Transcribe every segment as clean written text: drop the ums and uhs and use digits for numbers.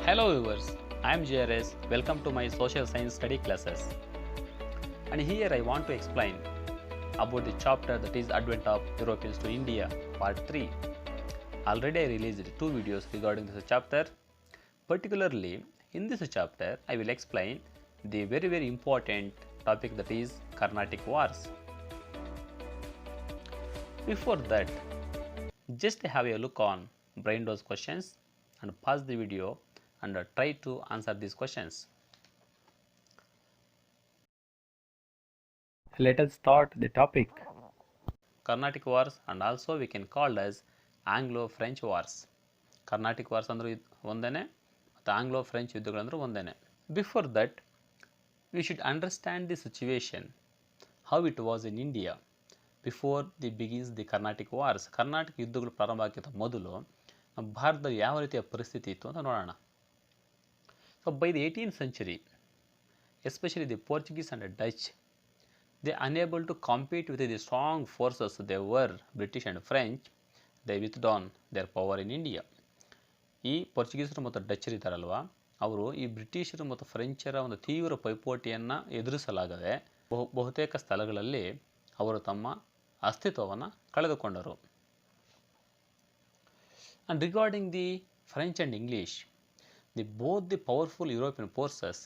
Hello viewers, I am JRS. Welcome to my social science study classes. And here I want to explain about the chapter that is Advent of Europeans to India part 3. Already I released 2 videos regarding this chapter. Particularly in this chapter I will explain the very important topic that is Carnatic Wars. Before that, just have a look on brain those questions and pause the video and try to answer these questions. Let us start the topic. Carnatic Wars, and also we can call as Anglo-French Wars. Carnatic Wars ಅಂದ್ರೆ ಒಂದೇನೆ ಮತ್ತು Anglo-French ಯುದ್ಧಗಳಂದ್ರೆ ಒಂದೇನೆ. Before that, we should understand the situation, how it was in India before the begins the Carnatic Wars. Karnataka ಯುದ್ಧಗಳು ಪ್ರಾರಂಭ ಆಗಿದ್ದ ಮೊದಲು ಭಾರತದಲ್ಲಿ ಯಾವ ರೀತಿಯ ಪರಿಸ್ಥಿತಿ ಇತ್ತು ಅಂತ ನೋಡೋಣ. So by the 18th century, especially the Portuguese and the Dutch, they unable to compete with the strong forces they were British and French, they withdrawn their power in India. ಈ ಪೋರ್ಚುಗೀಸರು ಮತ್ತು ಡಚ್ಚರು ಇದ್ದಾರಲ್ವ, ಅವರು ಈ ಬ್ರಿಟಿಷರು ಮತ್ತು ಫ್ರೆಂಚರ ಒಂದು ತೀವ್ರ ಪೈಪೋಟಿಯನ್ನು ಎದುರಿಸಲಾಗದೆ ಬಹುತೇಕ ಸ್ಥಳಗಳಲ್ಲಿ ಅವರು ತಮ್ಮ ಅಸ್ತಿತ್ವವನ್ನು ಕಳೆದುಕೊಂಡರು. And regarding the French and English, both the powerful European forces,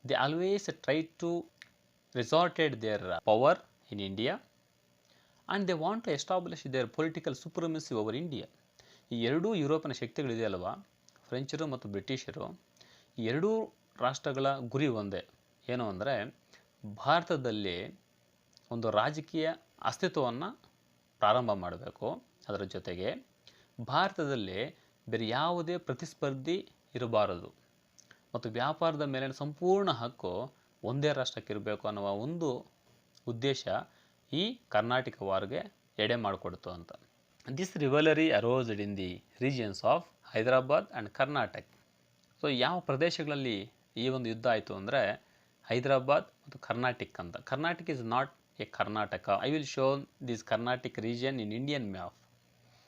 they always tried to resorted their power in India and they want to establish their political supremacy over India. ಈ ಎರಡೂ ಯುರೋಪಿನ ಶಕ್ತಿಗಳಿದೆಯಲ್ವ, ಫ್ರೆಂಚರು ಮತ್ತು ಬ್ರಿಟಿಷರು, ಈ ಎರಡೂ ರಾಷ್ಟ್ರಗಳ ಗುರಿ ಒಂದೇ. ಏನು ಅಂದರೆ ಭಾರತದಲ್ಲಿ ಒಂದು ರಾಜಕೀಯ ಅಸ್ತಿತ್ವವನ್ನು ಪ್ರಾರಂಭ ಮಾಡಬೇಕು. ಅದರ ಜೊತೆಗೆ ಭಾರತದಲ್ಲಿ ಬೇರೆ ಯಾವುದೇ ಪ್ರತಿಸ್ಪರ್ಧಿ ಇರಬಾರದು ಮತ್ತು ವ್ಯಾಪಾರದ ಮೇಲಿನ ಸಂಪೂರ್ಣ ಹಕ್ಕು ಒಂದೇ ರಾಷ್ಟ್ರಕ್ಕೆ ಇರಬೇಕು ಅನ್ನುವ ಒಂದು ಉದ್ದೇಶ ಈ ಕರ್ನಾಟಕ ವಾರ್ಗೆ ಎಡೆ ಮಾಡಿಕೊಡ್ತು ಅಂತ. This rivalry aroused in the regions of Hyderabad and Karnataka. So ಯಾವ ಪ್ರದೇಶಗಳಲ್ಲಿ ಈ ಒಂದು ಯುದ್ಧ ಆಯಿತು ಅಂದರೆ ಹೈದರಾಬಾದ್ ಮತ್ತು ಕರ್ನಾಟಕ ಅಂತ. Karnataka is not A Karnataka. I will show this Karnataka region in Indian map.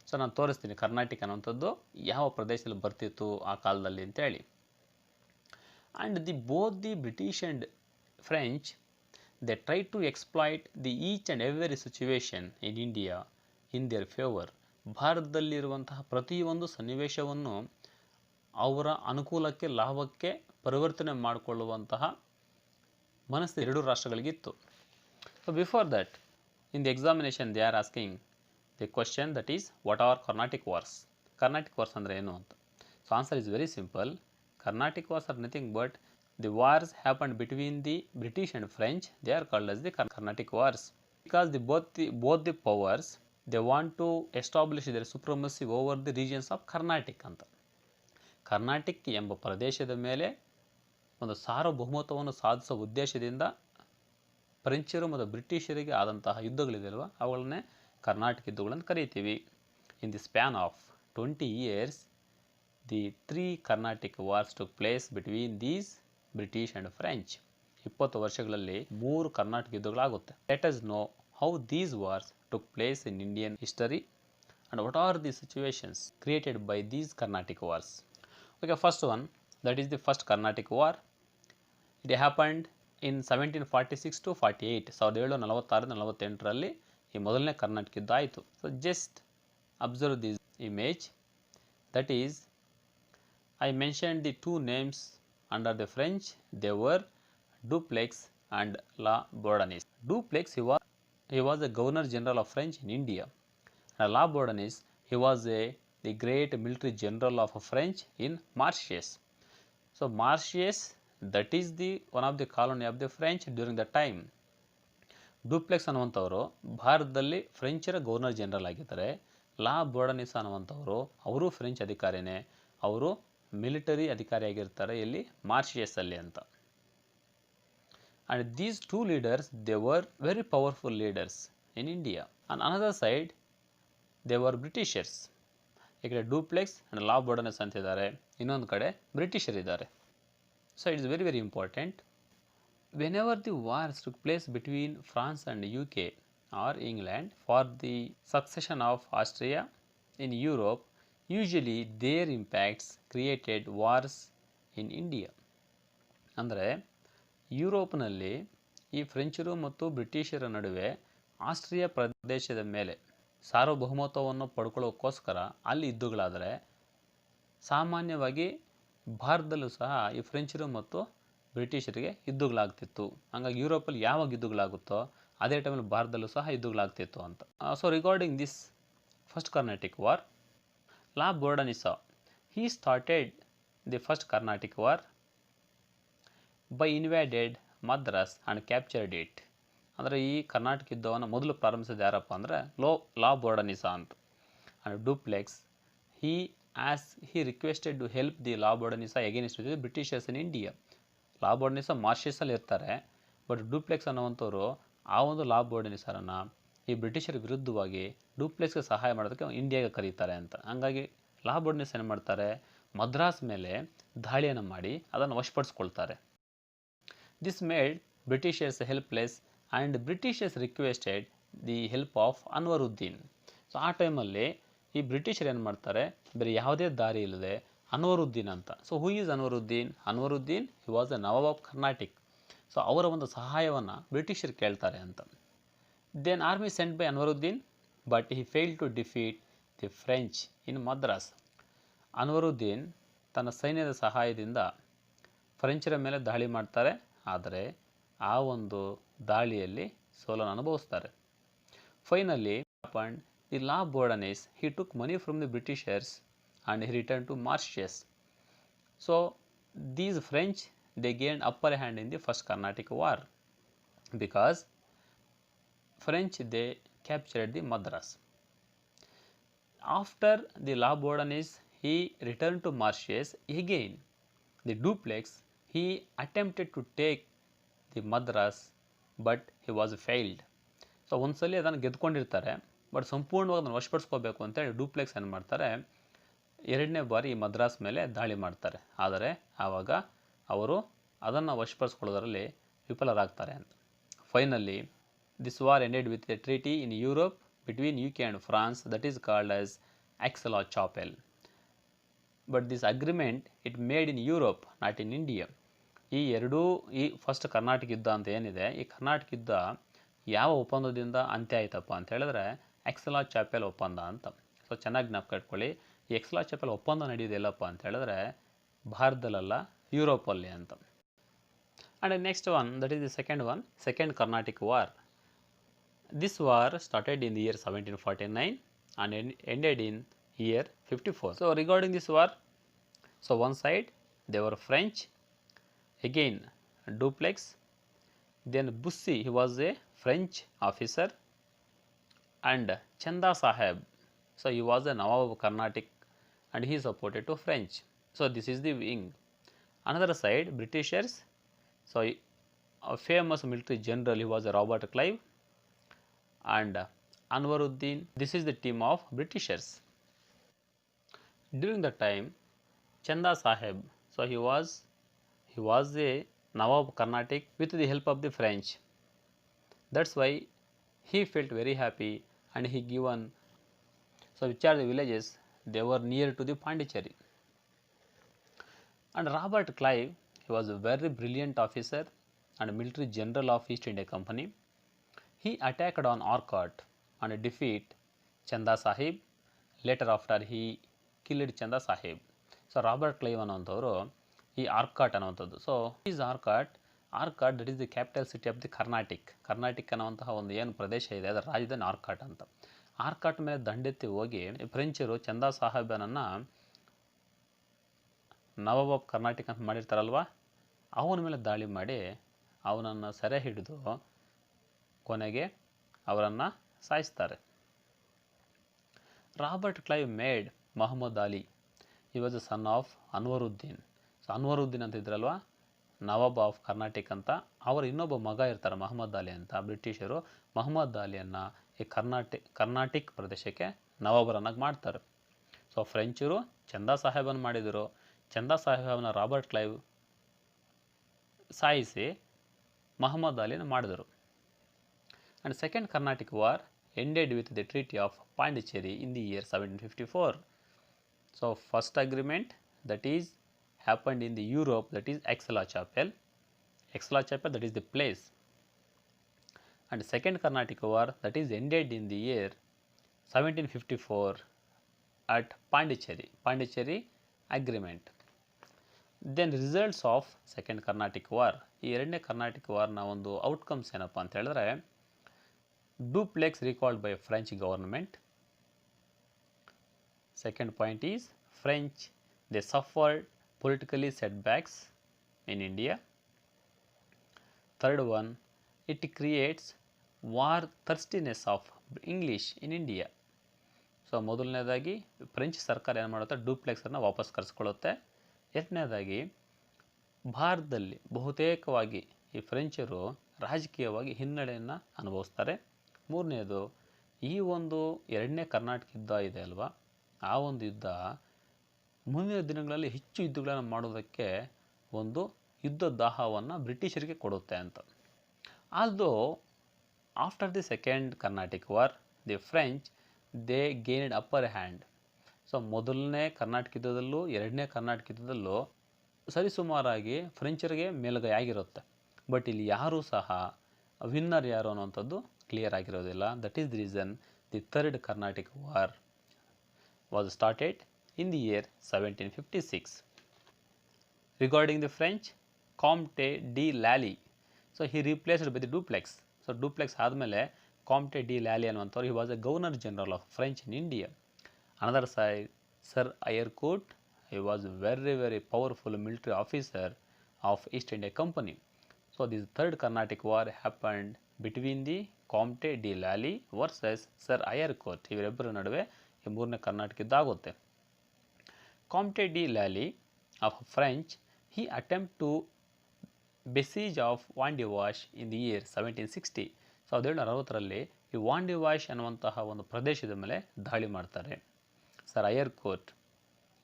So ನಾನು ತೋರಿಸ್ತೀನಿ ಕರ್ನಾಟಕ ಅನ್ನೋಂಥದ್ದು ಯಾವ ಪ್ರದೇಶದಲ್ಲಿ ಬರ್ತಿತ್ತು ಆ ಕಾಲದಲ್ಲಿ ಅಂತೇಳಿ. And both the British and French, they tried to exploit the each and every situation in India in their favor. ಭಾರತದಲ್ಲಿರುವಂತಹ ಪ್ರತಿಯೊಂದು ಸನ್ನಿವೇಶವನ್ನು ಅವರ ಅನುಕೂಲಕ್ಕೆ ಲಾಭಕ್ಕೆ ಪರಿವರ್ತನೆ ಮಾಡಿಕೊಳ್ಳುವಂತಹ ಮನಸ್ಸು ಎರಡೂ ರಾಷ್ಟ್ರಗಳಿಗಿತ್ತು. So before that, in the examination they are asking the question that is what are Carnatic wars. Carnatic wars ಅಂದರೆ ಏನು ಅಂತ. So answer is very simple. Carnatic wars are nothing but the wars happened between the British and French. They are called as the Carnatic wars because both the powers, they want to establish their supremacy over the regions of Carnatic ಅಂತ. ಕರ್ನಾಟಕ ಎಂಬ ಪ್ರದೇಶದ ಮೇಲೆ ಒಂದು ಸಾರ್ವಭೌಮತ್ವವನ್ನು ಸಾಧಿಸುವ ಉದ್ದೇಶದಿಂದ ಫ್ರೆಂಚರು ಮತ್ತು ಬ್ರಿಟಿಷರಿಗೆ ಆದಂತಹ ಯುದ್ಧಗಳಿದೆಯಲ್ವ, ಅವುಗಳನ್ನೇ ಕರ್ನಾಟಕ ಯುದ್ಧಗಳನ್ನು ಕರೀತೀವಿ. In the span of 20 years, the 3 Carnatic wars took place between these British and French. 20 ವರ್ಷಗಳಲ್ಲಿ 3 Karnataka ಯುದ್ಧಗಳಾಗುತ್ತೆ. Let us know how these wars took place in Indian history and what are the situations created by these Carnatic wars. Okay, first one, that is the first Carnatic war. It happened in 1746 to 48. 1746-48ರಲ್ಲಿ ಈ ಮೊದಲನೇ ಕರ್ನಾಟಕ ಯುದ್ಧ ಆಯಿತು. So just observe this image. That is, I mentioned the two names under the French. They were Dupleix and La Bourdonnais. Dupleix, he was a Governor General of French in India. And La Bourdonnais, he was the great military general of French in Mauritius. So Mauritius, that is the one of the colony of the French during that time. Dupleix ಅನ್ನುವಂಥವರು ಭಾರತದಲ್ಲಿ ಫ್ರೆಂಚರ governor general ಆಗಿದ್ದಾರೆ. ಲಾ ಬೋರ್ಡನಿಸ್ ಅನ್ನುವಂಥವರು ಅವರು French ಅಧಿಕಾರಿನೇ, ಅವರು military ಅಧಿಕಾರಿಯಾಗಿರ್ತಾರೆ ಇಲ್ಲಿ ಮಾರ್ಷಿಯಸ್ಸಲ್ಲಿ ಅಂತ. And these two leaders, they were very powerful leaders in India. On another side they were Britishers. ಈ ಕಡೆ ಡುಪ್ಲೆಕ್ಸ್ ಆ್ಯಂಡ್ ಲಾ ಬೋರ್ಡನಿಸ್ ಅಂತಿದ್ದಾರೆ, ಇನ್ನೊಂದು ಕಡೆ ಬ್ರಿಟಿಷರಿದ್ದಾರೆ. So it's very very important. Whenever the wars took place between France and UK or England for the succession of Austria in Europe, usually their impacts created wars in India. ಅಂದರೆ ಯುರೋಪ್ನಲ್ಲಿ ಈ ಫ್ರೆಂಚರು ಮತ್ತು ಬ್ರಿಟಿಷರ ನಡುವೆ ಆಸ್ಟ್ರಿಯಾ ಪ್ರದೇಶದ ಮೇಲೆ ಸಾರ್ವಭೌಮತ್ವವನ್ನು ಪಡ್ಕೊಳ್ಳೋಕ್ಕೋಸ್ಕರ ಅಲ್ಲಿ ಯುದ್ಧಗಳಾದರೆ, ಸಾಮಾನ್ಯವಾಗಿ ಭಾರತದಲ್ಲೂ ಸಹ ಈ ಫ್ರೆಂಚರು ಮತ್ತು ಬ್ರಿಟಿಷರಿಗೆ ಯುದ್ಧಗಳಾಗ್ತಿತ್ತು. ಹಂಗಾಗಿ ಯುರೋಪಲ್ಲಿ ಯಾವಾಗ ಯುದ್ಧಗಳಾಗುತ್ತೋ ಅದೇ ಟೈಮಲ್ಲಿ ಭಾರತದಲ್ಲೂ ಸಹ ಯುದ್ಧಗಳಾಗ್ತಿತ್ತು ಅಂತ. So regarding this first Carnatic war, La Bourdonnais he started the first Carnatic War by invaded Madras and captured it. ಅಂದರೆ ಈ ಕರ್ನಾಟಕ ಯುದ್ಧವನ್ನು ಮೊದಲು ಪ್ರಾರಂಭಿಸಿದ ಯಾರಪ್ಪ ಅಂದರೆ ಲಾ ಬೋರ್ಡನಿಸಾ ಅಂತ. And Dupleix he requested to help the La Bourdonnais against the Britishers in India. La Bourdonnais ಮಾರ್ಷಿಯಸಲ್ಲಿ ಇರ್ತಾರೆ, ಬಟ್ ಡುಪ್ಲೆಕ್ಸ್ ಅನ್ನುವಂಥವ್ರು ಆ ಒಂದು ಲಾ ಬೋರ್ಡನಿಸಾರನ್ನು ಈ ಬ್ರಿಟಿಷರ ವಿರುದ್ಧವಾಗಿ ಡುಪ್ಲೆಕ್ಸ್ಗೆ ಸಹಾಯ ಮಾಡೋದಕ್ಕೆ ಇಂಡಿಯಾಗೆ ಕರೀತಾರೆ ಅಂತ. ಹಂಗಾಗಿ ಲಾ ಬೋರ್ಡನಿಸಾ ಏನು ಮಾಡ್ತಾರೆ, ಮದ್ರಾಸ್ ಮೇಲೆ ದಾಳಿಯನ್ನು ಮಾಡಿ ಅದನ್ನು ವಶಪಡಿಸ್ಕೊಳ್ತಾರೆ. This made Britishers helpless and Britishers requested the help of Anwaruddin. So ಆ ಟೈಮಲ್ಲಿ ಈ ಬ್ರಿಟಿಷರು ಏನು ಮಾಡ್ತಾರೆ, ಬೇರೆ ಯಾವುದೇ ದಾರಿ ಇಲ್ಲದೆ ಅನ್ವರುದ್ದೀನ್ ಅಂತ. So who is Anwaruddin? Anwaruddin he was a Nawab of Carnatic. So ಅವರ ಒಂದು ಸಹಾಯವನ್ನು ಬ್ರಿಟಿಷರು ಕೇಳ್ತಾರೆ ಅಂತ. Then army sent by Anwaruddin, but he fail to defeat the French in Madras. Anwaruddin ತನ್ನ ಸೈನ್ಯದ ಸಹಾಯದಿಂದ ಫ್ರೆಂಚರ ಮೇಲೆ ದಾಳಿ ಮಾಡ್ತಾರೆ, ಆದರೆ ಆ ಒಂದು ದಾಳಿಯಲ್ಲಿ ಸೋಲನ್ನು ಅನುಭವಿಸ್ತಾರೆ. Finally happened the La Bourdonnais, he took money from the Britishers and he return to Mauritius. So these French they gained upper hand in the first Carnatic War because French they captured the Madras. After the La Bourdonnais he returned to Mauritius again. The Dupleix he attempted to take the Madras but he was failed. So ಒಂದ್ಸಲಿ ಅದನ್ನು ಗೆದ್ಕೊಂಡಿರ್ತಾರೆ, but ಸಂಪೂರ್ಣವಾಗಿ ಅದನ್ನು ವಶಪಡಿಸ್ಕೋಬೇಕು ಅಂತೇಳಿ duplex ಏನು ಮಾಡ್ತಾರೆ, ಎರಡನೇ ಬಾರಿ ಈ ಮದ್ರಾಸ್ ಮೇಲೆ ದಾಳಿ ಮಾಡ್ತಾರೆ. ಆದರೆ ಆವಾಗ ಅವರು ಅದನ್ನು ವಶಪಡಿಸ್ಕೊಳ್ಳೋದರಲ್ಲಿ ವಿಫಲರಾಗ್ತಾರೆ ಅಂತ. Finally this war ended with a treaty in Europe between UK and France that is called as Aix-la-Chapelle. But this agreement it made in Europe not in India. ಈ ಫಸ್ಟ್ ಕರ್ನಾಟಕ ಯುದ್ಧ ಅಂತ ಏನಿದೆ, ಈ ಕರ್ನಾಟಕ ಯುದ್ಧ ಯಾವ ಒಪ್ಪಂದದಿಂದ ಅಂತ್ಯ ಆಯ್ತಪ್ಪ ಅಂತ ಹೇಳಿದ್ರೆ ಆಕ್ಸೆಸ್-ಲಾ-ಚಾಪೆಲ್ ಒಪ್ಪಂದ ಅಂತ. ಸೊ ಚೆನ್ನಾಗಿ ಜ್ಞಾಪಕ ಇಟ್ಕೊಳ್ಳಿ, ಈ ಆಕ್ಸೆಸ್-ಲಾ-ಚಾಪೆಲ್ ಒಪ್ಪಂದ ನಡೆಯೋದು ಎಲ್ಲಪ್ಪ ಅಂತ ಹೇಳಿದ್ರೆ ಭಾರತದಲ್ಲ, ಯುರೋಪಲ್ಲಿ ಅಂತ. And the next one, that is the second Carnatic War. This war started in the year 1749 and ended in year 54. So regarding this war, so one side they were French, again Dupleix, then Bussy, he was a French officer, and Chanda Sahib, so he was a Nawab of Carnatic and he supported to French. So this is the wing. Another side Britishers, so a famous military general, he was a Robert Clive, and Anwaruddin, this is the team of Britishers. During the time Chanda Sahib, so he was a Nawab Carnatic with the help of the French. That's why he felt very happy and he given, so which are the villages, they were near to the Pondicherry. And Robert Clive, he was a very brilliant officer and military general of East India Company. He attacked on Arcot and defeat Chanda Sahib. Later after he killed Chanda Sahib. So Robert Clive ಅನ್ನುವಂಥವರು ಈ ಆರ್ಕಾಟ್ ಅನ್ನುವಂಥದ್ದು. So is Arcot that is the capital city of the Carnatic ಅನ್ನುವಂತಹ ಒಂದು ಏನು ಪ್ರದೇಶ ಇದೆ ಅದರ ರಾಜಧಾನಿ ಆರ್ಕಾಟ್ ಅಂತ. ಆರ್ಕಾಟ್ ಮೇಲೆ ದಂಡೆತ್ತಿ ಹೋಗಿ ಫ್ರೆಂಚರು ಚಂದಾ ಸಾಹೇಬನನ್ನು ನವಾಬ್ ಆಫ್ ಕರ್ನಾಟಿಕ್ ಅಂತ ಮಾಡಿರ್ತಾರಲ್ವ, ಅವನ ಮೇಲೆ ದಾಳಿ ಮಾಡಿ ಅವನನ್ನು ಸೆರೆ ಹಿಡಿದು ಕೊನೆಗೆ ಅವರನ್ನು ಸಾಯಿಸ್ತಾರೆ. Robert Clive made Mohammad Ali, he was the son of Anwaruddin. So Anwaruddin ಅಂತ ಇದ್ರಲ್ವ ನವಾಬ್ ಆಫ್ ಕರ್ನಾಟಿಕ್ ಅಂತ, ಅವರ ಇನ್ನೊಬ್ಬ ಮಗ ಇರ್ತಾರೆ ಮೊಹಮ್ಮದ್ ಅಲಿ ಅಂತ. ಬ್ರಿಟಿಷರು ಮೊಹಮ್ಮದ್ ಅಲಿಯನ್ನು ಈ ಕರ್ನಾಟಿಕ್ ಪ್ರದೇಶಕ್ಕೆ ನವಾಬರನ್ನಾಗಿ ಮಾಡ್ತಾರೆ. ಸೊ ಫ್ರೆಂಚರು ಚಂದಾ ಸಾಹೇಬನ್ನು ಮಾಡಿದರು, ಚಂದಾ ಸಾಹೇಬನ ರಾಬರ್ಟ್ ಕ್ಲೈವ್ ಸಾಯಿಸಿ ಮೊಹಮ್ಮದ್ ಅಲಿನ ಮಾಡಿದರು. And second Carnatic war ended with the treaty of Pondicherry in the year 1754. So first agreement that is happened in the Europe, that is Aix-la-Chapelle. Aix-la-Chapelle, that is the place. And second Carnatic War, that is ended in the year 1754 at Pondicherry. Pondicherry agreement. Then results of second Carnatic War. ಈ ಎರಡನೇ Carnatic ವಾರ್ನ ಒಂದು outcomes ಏನಪ್ಪ ಅಂತ ಹೇಳಿದ್ರೆ, Dupleix recalled by French government. Second point is French, they suffered politically setbacks in India. Third one, it creates war thirstiness of English in India. So ಮೊದಲನೇದಾಗಿ French ಸರ್ಕಾರ ಏನು ಮಾಡುತ್ತೆ, ಡೂಪ್ಲೆಕ್ಸನ್ನು ವಾಪಸ್ ಕರೆಸ್ಕೊಳ್ಳುತ್ತೆ. ಎರಡನೇದಾಗಿ ಭಾರತದಲ್ಲಿ ಬಹುತೇಕವಾಗಿ ಈ ಫ್ರೆಂಚರು ರಾಜಕೀಯವಾಗಿ ಹಿನ್ನಡೆಯನ್ನು ಅನುಭವಿಸ್ತಾರೆ. ಮೂರನೇದು, ಈ ಒಂದು ಎರಡನೇ ಕರ್ನಾಟಕ ಯುದ್ಧ ಇದೆ ಅಲ್ವಾ, ಆ ಒಂದು ಯುದ್ಧ ಮುಂದಿನ ದಿನಗಳಲ್ಲಿ ಹೆಚ್ಚು ಯುದ್ಧಗಳನ್ನು ಮಾಡೋದಕ್ಕೆ ಒಂದು ಯುದ್ಧ ದಾಹವನ್ನು ಬ್ರಿಟಿಷರಿಗೆ ಕೊಡುತ್ತೆ ಅಂತ. Although after the second Carnatic war, the French they gained upper hand. So ಮೊದಲನೇ ಕರ್ನಾಟಕ ಯುದ್ಧದಲ್ಲೂ ಎರಡನೇ ಕರ್ನಾಟಕ ಯುದ್ಧದಲ್ಲೂ ಸರಿಸುಮಾರಾಗಿ ಫ್ರೆಂಚರಿಗೆ ಮೇಲುಗೈ ಆಗಿರುತ್ತೆ. ಬಟ್ ಇಲ್ಲಿ ಯಾರೂ ಸಹ ವಿನ್ನರ್ ಯಾರು ಅನ್ನೋಂಥದ್ದು ಕ್ಲಿಯರ್ ಆಗಿರೋದಿಲ್ಲ. That is the reason the third Carnatic war was started in the year 1756. Regarding the French, Comte de Lally, so he replaced by the Dupleix. So Dupleix ಆದಮೇಲೆ Comte de Lally ಅನ್ನುವಂಥವ್ರು, he was a governor general of French in India. Another side, Sir Eyrecourt, he was very powerful military officer of East India Company. So this third Carnatic War happened between the Comte de Lally versus Sir Eyrecourt. ಇವರಿಬ್ಬರ ನಡುವೆ ಈ ಮೂರನೇ ಕರ್ನಾಟಕ ಯುದ್ಧ ಆಗುತ್ತೆ. Comte de Lally of French, he attempt to besiege of Wandiwash in the year 1760. 1760ರಲ್ಲಿ ಈ ವಾಂಡಿವಾಶ್ ಅನ್ನುವಂತಹ ಒಂದು ಪ್ರದೇಶದ ಮೇಲೆ ದಾಳಿ ಮಾಡ್ತಾರೆ. Sir Eyre Coote,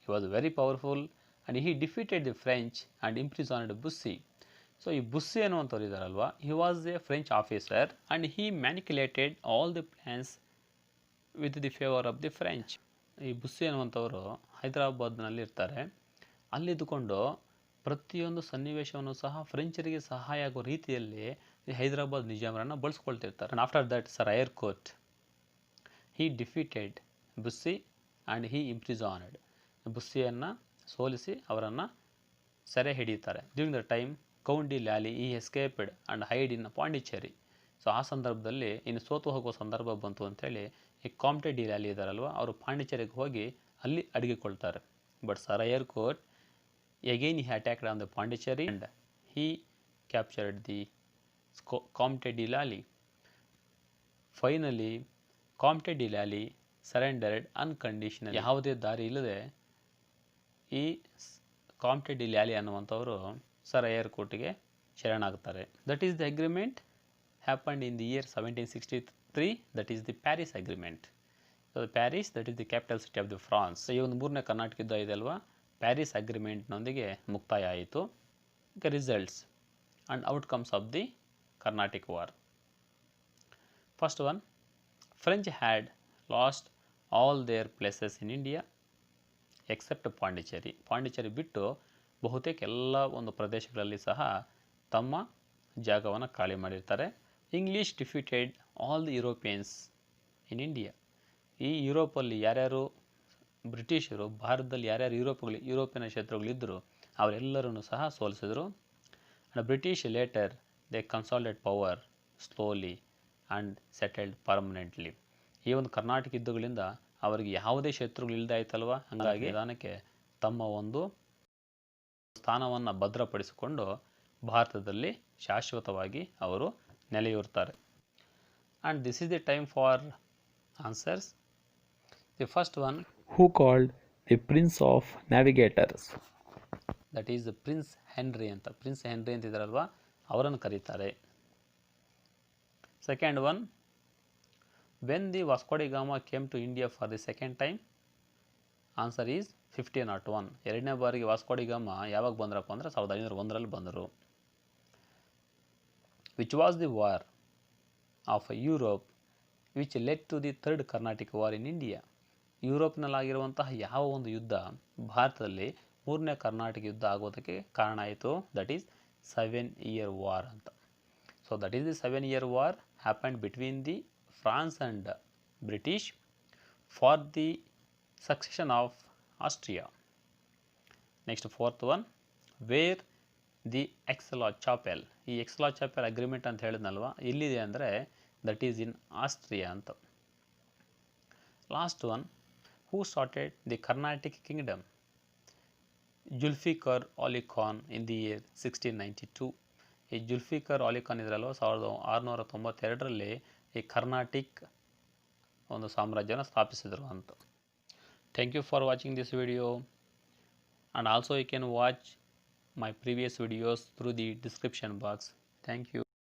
he was very powerful and he defeated the French and imprisoned Bussy. So ಈ ಬುಸ್ಸಿ ಅನ್ನುವಂಥವ್ರು ಇದ್ದಾರಲ್ವ, he was a French officer and he manipulated all the plans with the favour of the French. ಈ Bussy ಅನ್ನುವಂಥವರು ಹೈದರಾಬಾದ್ನಲ್ಲಿ ಇರ್ತಾರೆ. ಅಲ್ಲಿದ್ದುಕೊಂಡು ಪ್ರತಿಯೊಂದು ಸನ್ನಿವೇಶವನ್ನು ಸಹ ಫ್ರೆಂಚರಿಗೆ ಸಹಾಯ ಆಗೋ ರೀತಿಯಲ್ಲಿ ಈ ಹೈದರಾಬಾದ್ ನಿಜಾಮರನ್ನು ಬಳಸ್ಕೊಳ್ತಿರ್ತಾರೆ. And after that Sir Eyre Coote, he defeated Bussy and he imprisoned. ಬುಸ್ಸಿಯನ್ನು ಸೋಲಿಸಿ ಅವರನ್ನು ಸೆರೆ ಹಿಡಿಯುತ್ತಾರೆ. During the time Count de Lally he escaped and hide in Pondicherry. So ಆ ಸಂದರ್ಭದಲ್ಲಿ ಇನ್ನು ಸೋತು ಹೋಗುವ ಸಂದರ್ಭ ಬಂತು ಅಂಥೇಳಿ ಈ ಕಾಮ್ಟೆ ಡಿ ಲ್ಯಾಲಿ ಇದ್ದಾರಲ್ವ, ಅವರು ಪಾಂಡಿಚೇರಿಗೆ ಹೋಗಿ ಅಲ್ಲಿ ಅಡಗಿಕೊಳ್ತಾರೆ. But Sir Eyre Coote again he attacked on the Pondicherry and he captured the Comte de Lally. Finally Comte de Lally surrendered unconditional. ಯಾವುದೇ ದಾರಿ ಇಲ್ಲದೆ ಈ ಕಾಮ್ಟೆ ಡಿ ಲ್ಯಾಲಿ ಅನ್ನುವಂಥವರು ಸರ್ ಐರ್ಕೋರ್ಟ್ಗೆ ಶರಣಾಗ್ತಾರೆ. That is the agreement happened in the year 1763, that is the Paris agreement. So Paris, that is the capital city of the France. So ಈ ಒಂದು ಮೂರನೇ ಕರ್ನಾಟಕ ಯುದ್ಧ ಇದೆ ಅಲ್ವಾ, ಪ್ಯಾರಿಸ್ ಅಗ್ರಿಮೆಂಟ್ನೊಂದಿಗೆ ಮುಕ್ತಾಯ ಆಯಿತು. ಈಗ results and outcomes of the Carnatic war. First one, French had lost all their places in India except Pondicherry. Pondicherry ಬಿಟ್ಟು ಬಹುತೇಕ ಎಲ್ಲ ಒಂದು ಪ್ರದೇಶಗಳಲ್ಲಿ ಸಹ ತಮ್ಮ ಜಾಗವನ್ನು ಖಾಲಿ ಮಾಡಿರ್ತಾರೆ. English defeated all the Europeans in India. ಈ ಯುರೋಪಲ್ಲಿ ಯಾರ್ಯಾರು ಬ್ರಿಟಿಷರು ಭಾರತದಲ್ಲಿ ಯಾರ್ಯಾರು ಯುರೋಪಿಯನ್ ಶತ್ರುಗಳಿದ್ದರು ಅವರೆಲ್ಲರೂ ಸಹ ಸೋಲಿಸಿದರು. And British later they consolidate power slowly and settled permanently. ಈ ಒಂದು ಕರ್ನಾಟಕ ಯುದ್ಧಗಳಿಂದ ಅವರಿಗೆ ಯಾವುದೇ ಶತ್ರುಗಳಿಲ್ಲದೆ ಆಯ್ತಲ್ವ, ಹಾಗಾಗಿ ನಿಧಾನಕ್ಕೆ ತಮ್ಮ ಒಂದು ಸ್ಥಾನವನ್ನು ಭದ್ರಪಡಿಸಿಕೊಂಡು ಭಾರತದಲ್ಲಿ ಶಾಶ್ವತವಾಗಿ ಅವರು ನೆಲೆಯೂರ್ತಾರೆ. And this is the time for answers. The first one, who called the Prince of Navigators? That is Prince Henry ಅಂತ. ಪ್ರಿನ್ಸ್ ಹೆನ್ರಿ ಅಂತ ಇದ್ದಾರಲ್ವ, ಅವರನ್ನು ಕರೀತಾರೆ. Second one, when the Vasco da Gama came to India for the second time, answer is 1501. ಎರಡನೇ ಬಾರಿಗೆ Vasco da gamma ಯಾವಾಗ ಬಂದ್ರಪ್ಪ ಅಂದರೆ 1501ರಲ್ಲಿ ಬಂದರು. which was the war of Europe which led to the third Carnatic war in India. ಯುರೋಪ್ನಲ್ಲಾಗಿರುವಂತಹ ಯಾವ ಒಂದು ಯುದ್ಧ ಭಾರತದಲ್ಲಿ ಮೂರನೇ ಕರ್ನಾಟಕ ಯುದ್ಧ ಆಗೋದಕ್ಕೆ ಕಾರಣ ಆಯಿತು, ದಟ್ ಈಸ್ 7 Year War ಅಂತ. So that is the 7 Year War happened between the France and British for the succession of Austria. Next fourth one, where the Aix-la-Chapelle. ಈ ಎಕ್ಸಲಾ ಚಾಪೆಲ್ ಅಗ್ರಿಮೆಂಟ್ ಅಂತ ಹೇಳಿದ್ನಲ್ವ, ಎಲ್ಲಿದೆ ಅಂದರೆ that is in Austria ಅಂತ. Last one, who started the Carnatic kingdom? Zulfikar Ali Khan in the year 1692. ಈ ಜುಲ್ಫಿಕರ್ ಅಲಿ ಖಾನ್ ಇದರಲ್ವ 1692ರಲ್ಲಿ ಈ Carnatic ಒಂದು ಸಾಮ್ರಾಜ್ಯನ ಸ್ಥಾಪಿಸಿದರು ಅಂತ. Thank you for watching this video, and also you can watch my previous videos through the description box. Thank you.